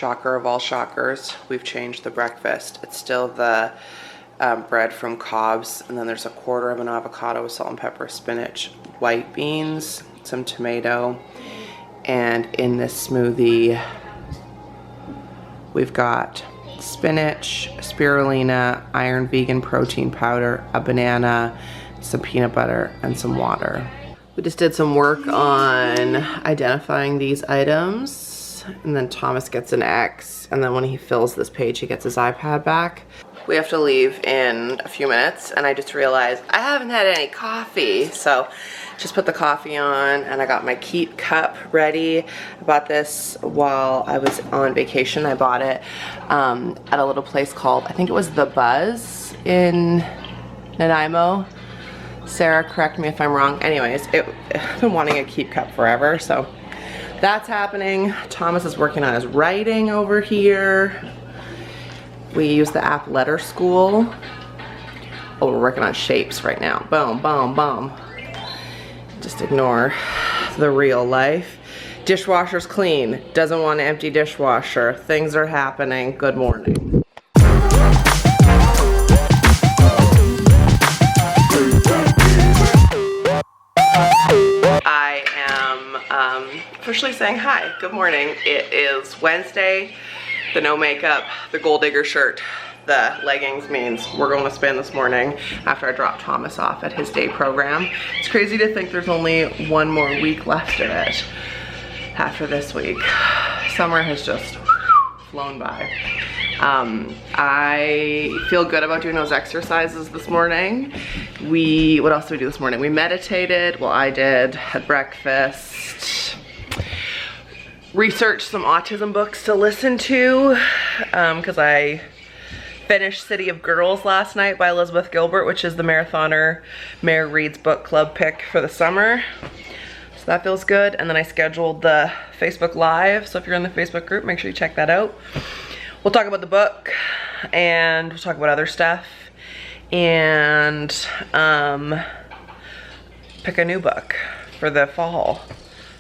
shocker of all shockers, we've changed the breakfast. It's still the bread from Cobb's, and then there's a quarter of an avocado with salt and pepper, spinach, white beans, some tomato, and in this smoothie we've got spinach, spirulina, iron vegan protein powder, a banana, some peanut butter, and some water. We just did some work on identifying these items, and then Thomas gets an X, and then when he fills this page he gets his iPad back. We have to leave in a few minutes, and I just realized I haven't had any coffee, so just put the coffee on, and I got my Keep cup ready. I bought this while I was on vacation. I bought it at a little place called, I think it was The Buzz in Nanaimo. Sarah, correct me if I'm wrong. Anyways, I've been wanting a Keep cup forever, so that's happening. Thomas is working on his writing over here. We use the app Letter School. Oh, we're working on shapes right now. Boom, boom, boom. Just ignore the real life. Dishwasher's clean. Doesn't want an empty dishwasher. Things are happening. Good morning. I am officially saying hi. Good morning. It is Wednesday. The no makeup, the gold digger shirt, the leggings means we're going to spin this morning after I drop Thomas off at his day program. It's crazy to think there's only one more week left of it after this week. Summer has just flown by. I feel good about doing those exercises this morning. What else did we do this morning? We meditated, well I did, had breakfast, researched some autism books to listen to, because I finished City of Girls last night by Elizabeth Gilbert, which is the marathoner Mare Reads book club pick for the summer. So that feels good. And then I scheduled the Facebook Live, so if you're in the Facebook group, make sure you check that out. We'll talk about the book, and we'll talk about other stuff, and pick a new book for the fall.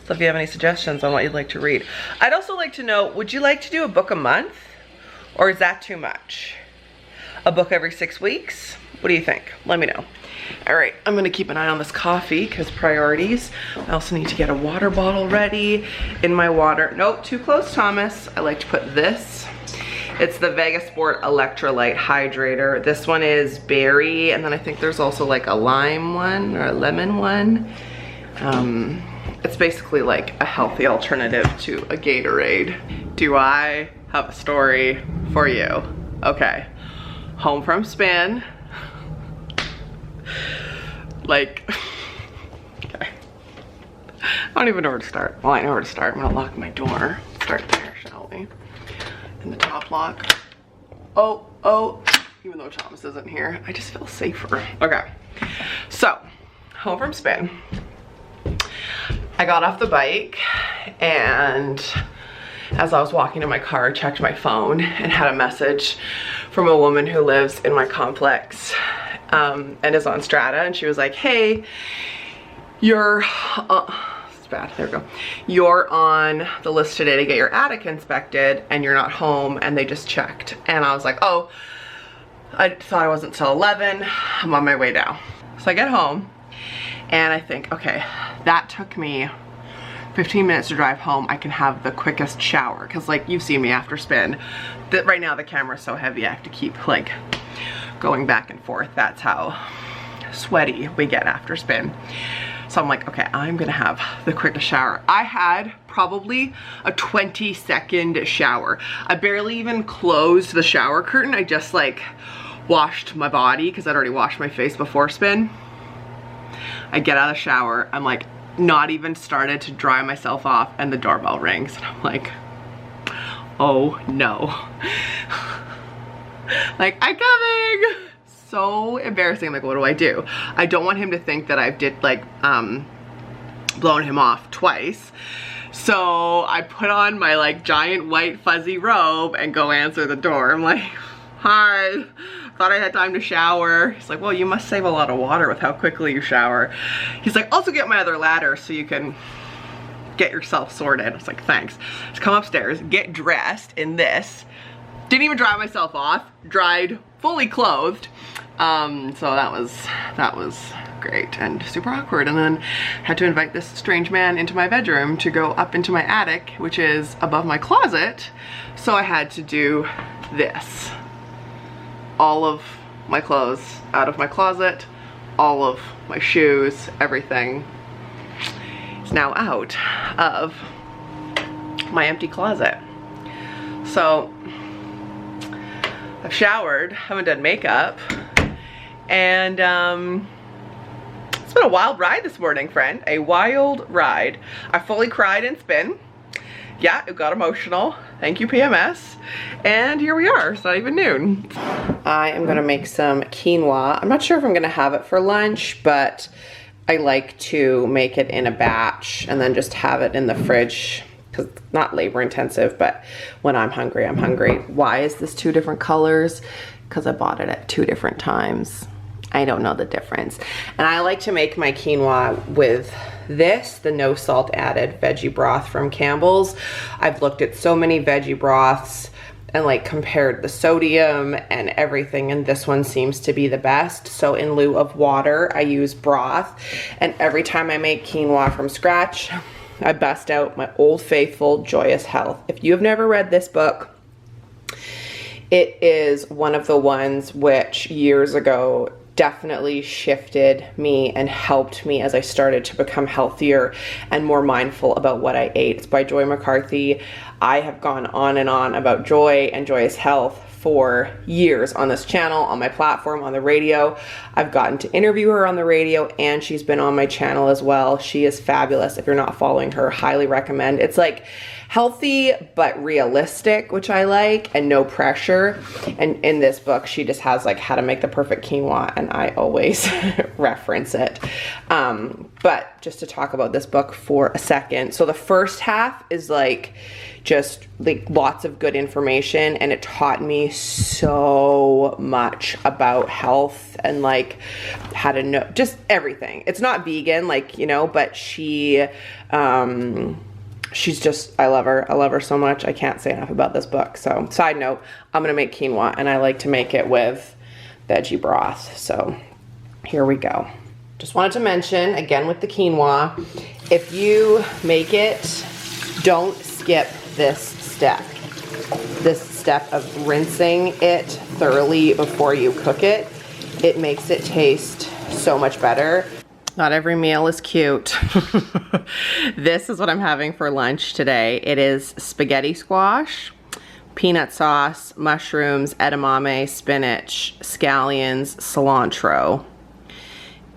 So if you have any suggestions on what you'd like to read. I'd also like to know, would you like to do a book a month? Or is that too much? A book every 6 weeks? What do you think? Let me know. All right, I'm gonna keep an eye on this coffee because priorities. I also need to get a water bottle ready. In my water, nope, too close, Thomas. I like to put this. It's the Vegasport Electrolyte Hydrator. This one is berry, and then I think there's also like a lime one or a lemon one. It's basically like a healthy alternative to a Gatorade. Do I have a story for you? Okay, home from spin. Like, okay. I don't even know where to start. Well, I know where to start. I'm gonna lock my door. Start there, shall we? In the top lock. Oh, even though Thomas isn't here, I just feel safer. Okay, so, home from spin. I got off the bike, and as I was walking to my car, I checked my phone and had a message from a woman who lives in my complex and is on Strata, and she was like, hey, you're, it's bad, there we go. You're on the list today to get your attic inspected, and you're not home, and they just checked. And I was like, oh, I thought I wasn't till 11, I'm on my way down. So I get home, and I think, okay, that took me 15 minutes to drive home. I can have the quickest shower, because like you've seen me after spin. Right now the camera's so heavy I have to keep like going back and forth. That's how sweaty we get after spin. So I'm like, okay, I'm gonna have the quickest shower. I had probably a 20-second shower. I barely even closed the shower curtain. I just like washed my body because I'd already washed my face before spin. I get out of the shower, I'm like not even started to dry myself off, and the doorbell rings, and I'm like, oh no. Like, I'm coming! So embarrassing. Like, what do I do? I don't want him to think that I've blown him off twice. So I put on my like giant white fuzzy robe and go answer the door. I'm like, hi, thought I had time to shower. He's like, well, you must save a lot of water with how quickly you shower. He's like, also get my other ladder so you can get yourself sorted. I was like, thanks. Let's come upstairs, get dressed in this. Didn't even dry myself off, dried fully clothed. So that was great and super awkward. And then had to invite this strange man into my bedroom to go up into my attic, which is above my closet. So I had to do this. All of my clothes out of my closet, all of my shoes, everything is now out of my empty closet. So I've showered, haven't done makeup, and it's been a wild ride this morning, friend. A wild ride. I fully cried in spin. Yeah, it got emotional. Thank you, PMS. And here we are. It's not even noon. I am gonna make some quinoa. I'm not sure if I'm gonna have it for lunch, but I like to make it in a batch and then just have it in the fridge, because it's not labor intensive, but when I'm hungry, I'm hungry. Why is this 2 different colors? Because I bought it at 2 different times. I don't know the difference. And I like to make my quinoa with this, the no salt added veggie broth from Campbell's. I've looked at so many veggie broths and like compared the sodium and everything, and this one seems to be the best. So in lieu of water, I use broth. And every time I make quinoa from scratch, I bust out my Old Faithful Joyous Health. If you have never read this book, it is one of the ones which years ago definitely shifted me and helped me as I started to become healthier and more mindful about what I ate. It's by Joy McCarthy. I have gone on and on about joy and joyous health for years on this channel, on my platform, on the radio. I've gotten to interview her on the radio, and she's been on my channel as well. She is fabulous. If you're not following her, highly recommend. It's like healthy but realistic, which I like, and no pressure. And in this book, she just has like how to make the perfect quinoa, and I always reference it. But just to talk about this book for a second. So the first half is like just like lots of good information, and it taught me so much about health and like how to know just everything. It's not vegan, like, you know, but she's just, I love her so much. I can't say enough about this book. So side note, I'm gonna make quinoa, and I like to make it with veggie broth. So here we go. Just wanted to mention again with the quinoa, if you make it, don't skip this step of rinsing it thoroughly before you cook it. It makes it taste so much better. Not every meal is cute. This is what I'm having for lunch today. It is spaghetti squash, peanut sauce, mushrooms, edamame, spinach, scallions, cilantro.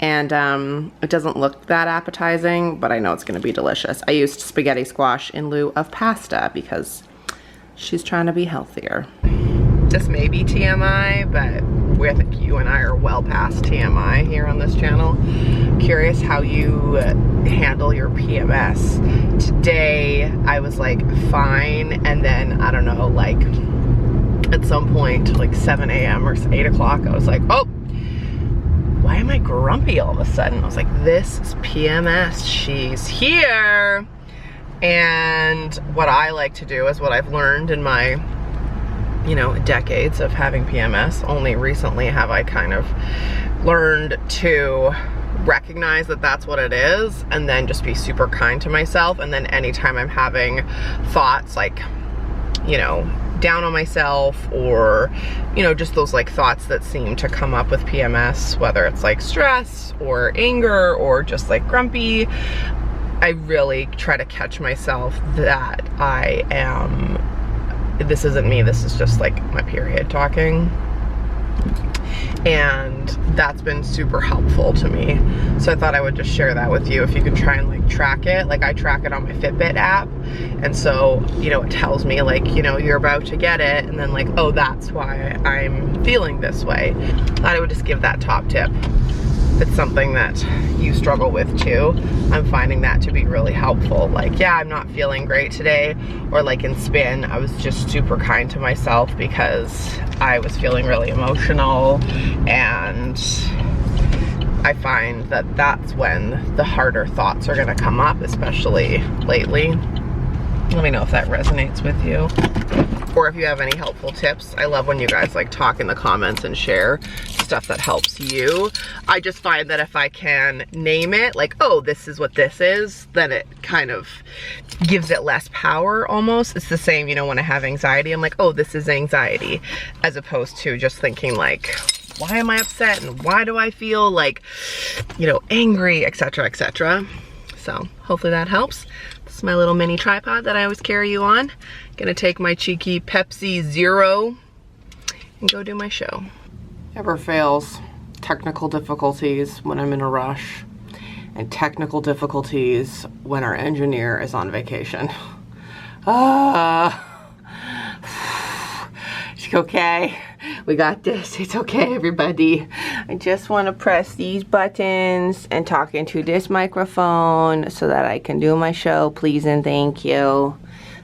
And it doesn't look that appetizing, but I know it's gonna be delicious. I used spaghetti squash in lieu of pasta because she's trying to be healthier. This may be TMI, but I think you and I are well past TMI here on this channel. Curious how you handle your PMS. Today, I was like fine, and then I don't know, like at some point, like 7 a.m. or 8 o'clock, I was like, oh, why am I grumpy all of a sudden? I was like, this is PMS, she's here. And what I like to do is what I've learned in my, you know, decades of having PMS. Only recently have I kind of learned to recognize that that's what it is, and then just be super kind to myself. And then anytime I'm having thoughts like, you know, down on myself, or, you know, just those like thoughts that seem to come up with PMS, whether it's like stress or anger or just like grumpy, I really try to catch myself that I am, this isn't me, this is just like my period talking. And that's been super helpful to me. So I thought I would just share that with you. If you can try and like track it, like I track it on my Fitbit app. And so, you know, it tells me like, you know, you're about to get it. And then like, oh, that's why I'm feeling this way. Thought I would just give that top tip. If it's something that you struggle with too, I'm finding that to be really helpful. Like, yeah, I'm not feeling great today, or like in spin, I was just super kind to myself because I was feeling really emotional, and I find that that's when the harder thoughts are gonna come up, especially lately. Let me know if that resonates with you, or if you have any helpful tips. I love when you guys like talk in the comments and share stuff that helps you. I just find that if I can name it, like, oh, this is what this is, then it kind of gives it less power almost. It's the same, you know, when I have anxiety, I'm like, oh, this is anxiety, as opposed to just thinking like, why am I upset and why do I feel like, you know, angry, etc., etc. So hopefully that helps. This is my little mini tripod that I always carry you on. Gonna take my cheeky Pepsi Zero and go do my show. Never fails. Technical difficulties when I'm in a rush, and technical difficulties when our engineer is on vacation. It's okay. We got this. It's okay, everybody. I just want to press these buttons and talk into this microphone so that I can do my show. Please and thank you.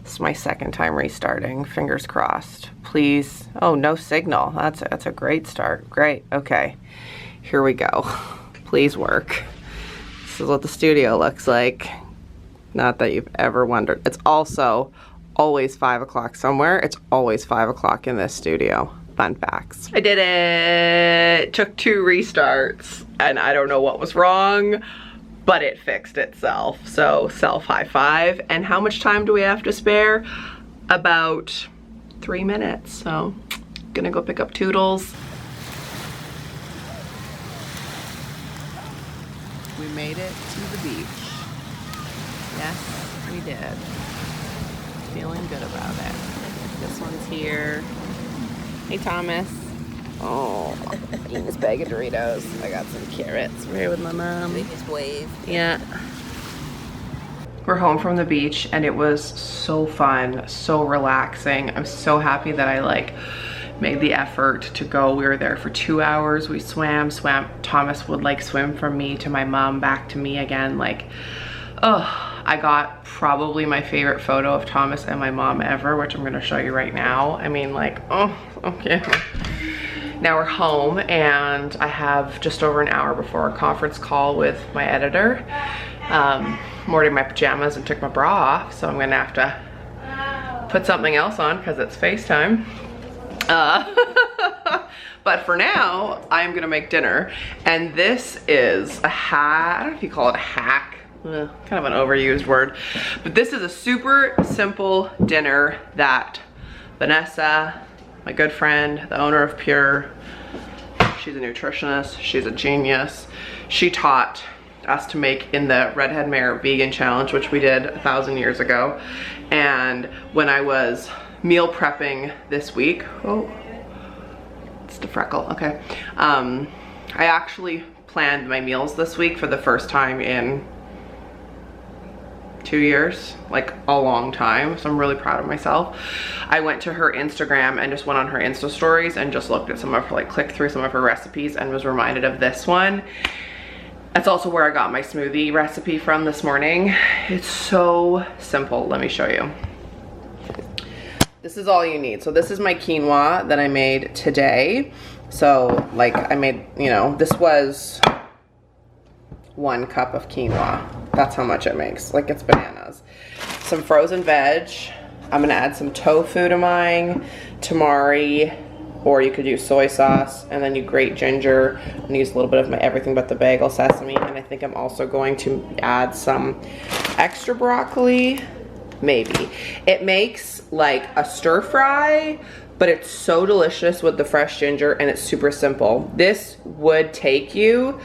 This is my second time restarting. Fingers crossed. Please. Oh, no signal. That's a great start. Great. Okay. Here we go. Please work. This is what the studio looks like. Not that you've ever wondered. It's also always 5 o'clock somewhere. It's always 5 o'clock in this studio. Fun facts. I did it. Took 2 restarts and I don't know what was wrong, but it fixed itself. So self high five. And how much time do we have to spare? About 3 minutes. So gonna go pick up Toodles. We made it to the beach. Yes, we did. Feeling good about it. This one's here. Hey, Thomas. Oh, eating this bag of Doritos. I got some carrots. We're here with my mom. Biggest wave. Yeah. We're home from the beach and it was so fun, so relaxing. I'm so happy that I like made the effort to go. We were there for 2 hours. We swam. Thomas would like swim from me to my mom, back to me again. Like, oh, I got probably my favorite photo of Thomas and my mom ever, which I'm gonna show you right now. I mean, like, oh, okay. Now we're home and I have just over an hour before a conference call with my editor. I'm already in my pajamas and took my bra off, so I'm gonna have to put something else on because it's FaceTime. But for now, I'm gonna make dinner. And this is a hack. I don't know if you call it a hack. Kind of an overused word. But this is a super simple dinner that Vanessa, my good friend, the owner of Pure, she's a nutritionist, she's a genius. She taught us to make in the Redhead Mare vegan challenge, which we did 1,000 years ago. And when I was meal prepping this week, oh, it's the freckle, okay. I actually planned my meals this week for the first time in 2 years, like a long time. So I'm really proud of myself. I went to her Instagram and just went on her Insta stories and just looked at some of her, like clicked through some of her recipes and was reminded of this one. That's also where I got my smoothie recipe from this morning. It's so simple. Let me show you. This is all you need. So this is my quinoa that I made today. So like I made, you know, this was 1 cup of quinoa. That's how much it makes. Like, it's bananas. Some frozen veg. I'm gonna add some tofu to mine, tamari, or you could use soy sauce, and then you grate ginger and use a little bit of my everything but the bagel sesame. And I think I'm also going to add some extra broccoli, maybe. It makes like a stir fry, but it's so delicious with the fresh ginger and it's super simple. This would take you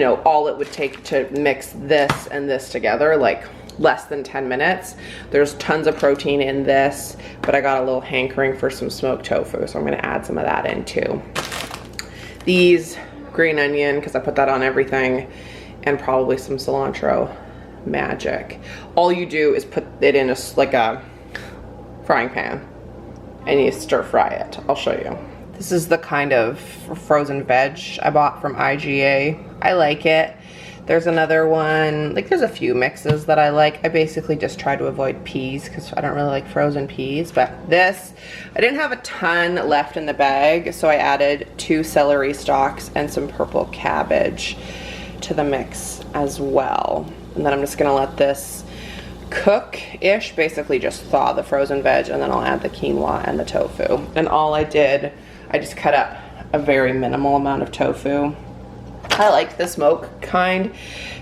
know, all it would take to mix this and this together, like less than 10 minutes. There's tons of protein in this, but I got a little hankering for some smoked tofu, so I'm gonna add some of that in too. These green onion, because I put that on everything, and probably some cilantro magic. All you do is put it in like a frying pan and you stir fry it. I'll show you. This is the kind of frozen veg I bought from IGA. I like it. There's another one, like there's a few mixes that I like. I basically just try to avoid peas because I don't really like frozen peas, but this, I didn't have a ton left in the bag, so I added 2 celery stalks and some purple cabbage to the mix as well. And then I'm just gonna let this cook-ish, basically just thaw the frozen veg, and then I'll add the quinoa and the tofu. And all I did, I just cut up a very minimal amount of tofu. I like the smoke kind.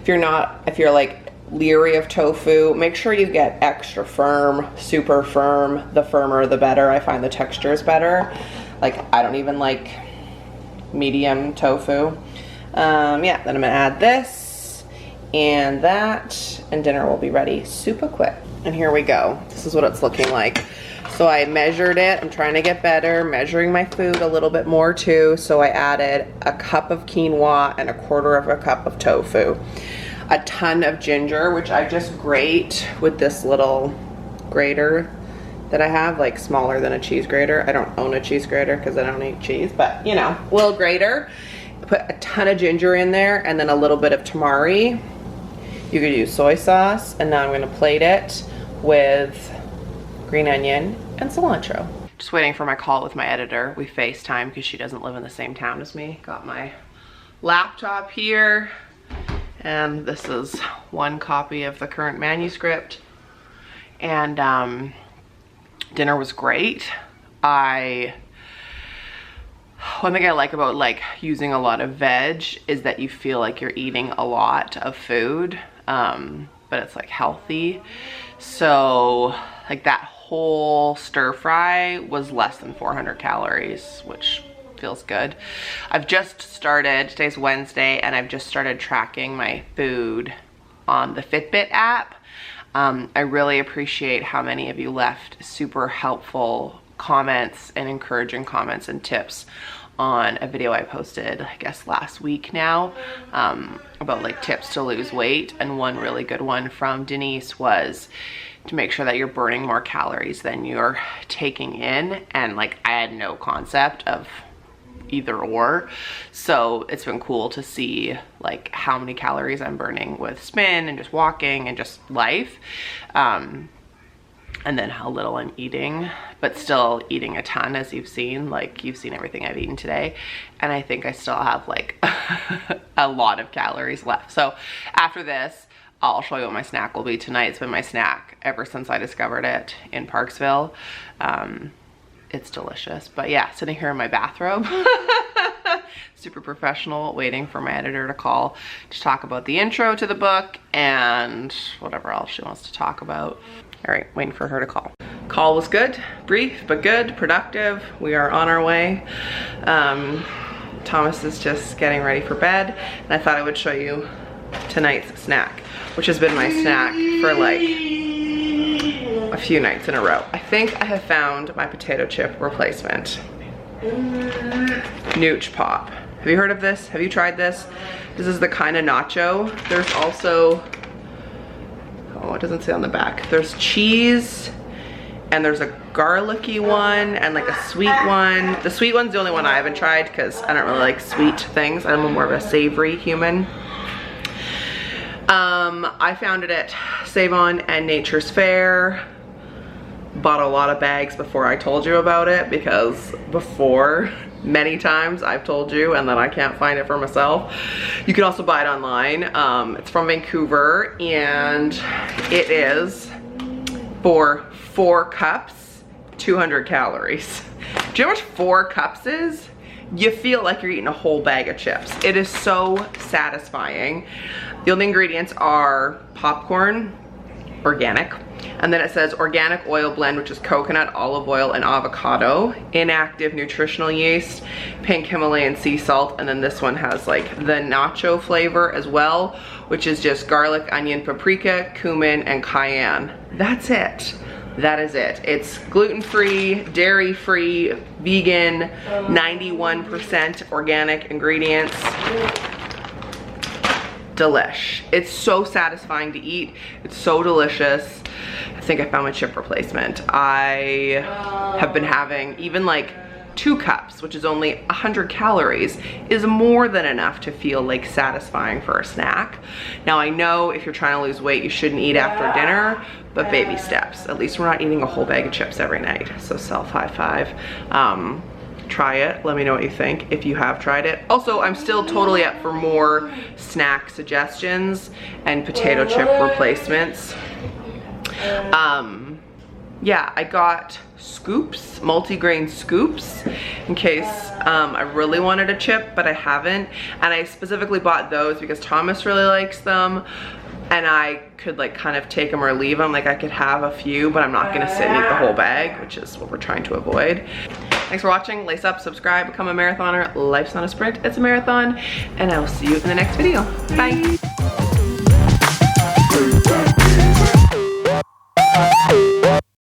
If you're like leery of tofu, make sure you get extra firm, super firm. The firmer the better. I find the texture is better. Like, I don't even like medium tofu. Yeah, then I'm gonna add this and that, and dinner will be ready super quick. And here we go. This is what it's looking like. So I measured it. I'm trying to get better, measuring my food a little bit more too. So I added a cup of quinoa and 1/4 of a cup of tofu. A ton of ginger, which I just grate with this little grater that I have, like smaller than a cheese grater. I don't own a cheese grater because I don't eat cheese, but you know, little grater. Put a ton of ginger in there and then a little bit of tamari. You could use soy sauce, and now I'm gonna plate it with green onion and cilantro. Just waiting for my call with my editor. We FaceTime because she doesn't live in the same town as me. Got my laptop here, and this is one copy of the current manuscript. And dinner was great. One thing I like about like using a lot of veg is that you feel like you're eating a lot of food, but it's like healthy. So like that whole stir fry was less than 400 calories, which feels good. I've just started, today's Wednesday, and I've just started tracking my food on the Fitbit app. I really appreciate how many of you left super helpful comments and encouraging comments and tips on a video I posted, I guess last week now, about like tips to lose weight. And one really good one from Denise was to make sure that you're burning more calories than you're taking in. And like, I had no concept of either or, so it's been cool to see like how many calories I'm burning with spin and just walking and just life, and then how little I'm eating, but still eating a ton, as you've seen. Like, you've seen everything I've eaten today, and I think I still have like a lot of calories left. So after this, I'll show you what my snack will be tonight. It's been my snack ever since I discovered it in Parksville. It's delicious. But yeah, sitting here in my bathrobe, super professional, waiting for my editor to call to talk about the intro to the book and whatever else she wants to talk about. All right, waiting for her to call. Call was good, brief but good, productive. We are on our way. Thomas is just getting ready for bed, and I thought I would show you tonight's snack, which has been my snack for like a few nights in a row. I think I have found my potato chip replacement. Nooch Pop. Have you heard of this? Have you tried this? This is the kind of nacho. There's also, oh, it doesn't say on the back. There's cheese, and there's a garlicky one and like a sweet one. The sweet one's the only one I haven't tried because I don't really like sweet things. I'm more of a savory human. I found it at Save-On and Nature's Fair. Bought a lot of bags before I told you about it, because before, many times I've told you and then I can't find it for myself. You can also buy it online. It's from Vancouver, and it is for 4 cups, 200 calories. Do you know how much 4 cups is? You feel like you're eating a whole bag of chips. It is so satisfying. The only ingredients are popcorn, organic, and then it says organic oil blend, which is coconut, olive oil, and avocado, inactive nutritional yeast, pink Himalayan sea salt, and then this one has like the nacho flavor as well, which is just garlic, onion, paprika, cumin, and cayenne. That's it. That is it. It's gluten-free, dairy-free, vegan, 91% organic ingredients. Delish. It's so satisfying to eat. It's so delicious. I think I found my chip replacement. I have been having even like 2 cups, which is only 100 calories, is more than enough to feel like satisfying for a snack. Now I know if you're trying to lose weight, you shouldn't eat after dinner, but baby steps. At least we're not eating a whole bag of chips every night. So self high five. Try it, let me know what you think if you have tried it. Also, I'm still totally up for more snack suggestions and potato chip replacements. Yeah, I got scoops, multi-grain scoops, in case I really wanted a chip, but I haven't. And I specifically bought those because Thomas really likes them, and I could like kind of take them or leave them. Like I could have a few, but I'm not gonna sit and eat the whole bag, which is what we're trying to avoid. Thanks for watching. Lace up, subscribe, become a marathoner. Life's not a sprint, it's a marathon. And I will see you in the next video. Bye.